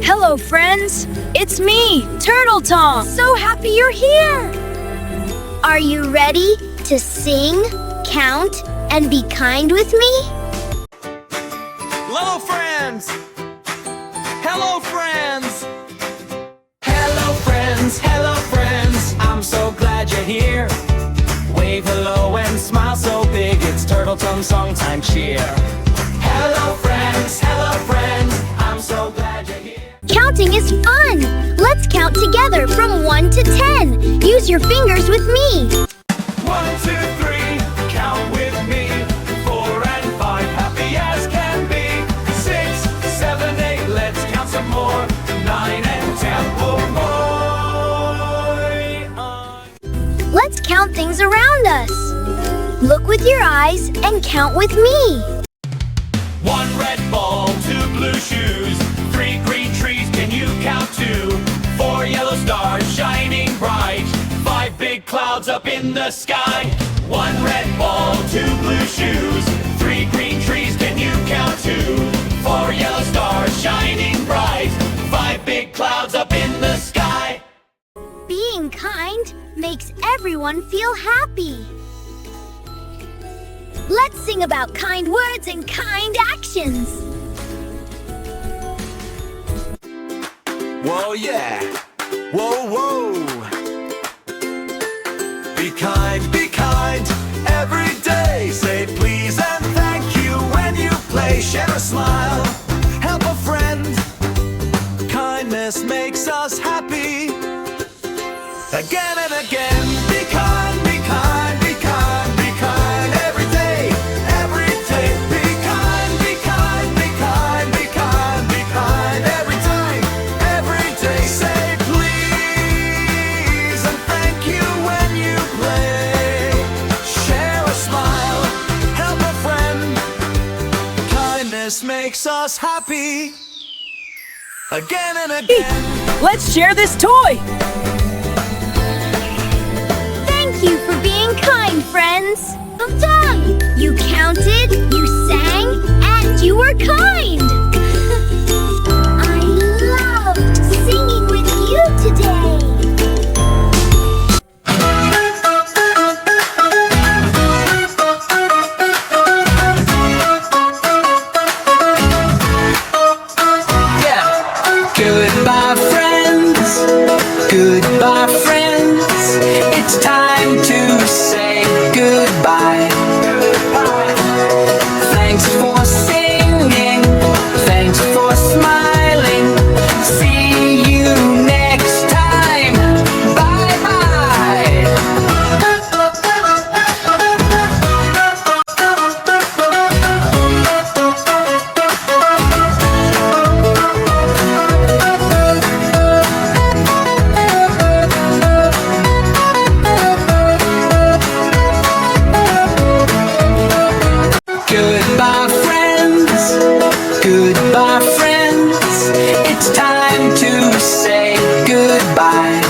Hello, friends. It's me, TurtleTom. So happy you're here. Are you ready to sing, count, and be kind with me? Hello, friends! Hello, friends! Hello, friends! Hello, friends! I'm so glad you're here. Wave hello and smile so big, it's TurtleTom Song time cheer. Hello, friends! Hello, friends! I'm so glad you're here. Counting is fun. Let's count together from 1 to 10. Use your fingers with me. 1, 2, 3, count with me. 4 and 5, happy as can be. 6, 7, 8, let's count some more. 9 and 10, more. Let's count things around us. Look with your eyes and count with me. 1 red ball, 2 blue shoes, 3 green trees, can you count 2? 4 yellow stars shining bright, 5 big clouds up in the sky. 1 red ball, 2 blue shoes, 3 green trees, can you count 2? 4 yellow stars shining bright, 5 big clouds up in the sky. Being kind makes everyone feel happy. Let's sing about kind words and kind actions. Whoa, yeah. Whoa, whoa. Be kind every day. Say please and thank you when you play. Share a smile, help a friend. Kindness makes us happy. Again and again. Be kind, be kind, be kind, be kind every day, every day. Be kind, be kind, be kind, be kind, be kind every day, every day. Say please and thank you when you play. Share a smile, help a friend. Kindness makes us happy. Again and again. Let's share this toy. Thank you for being kind, friends. Well done. You counted, you sang, and you were kind. I loved singing with you today. Goodbye, friends. Goodbye, friends. It's time to say goodbye. Thanks for singing. Thanks for smiling. See you next time. Bye bye. Goodbye, friends. Goodbye, friends. It's time to say goodbye.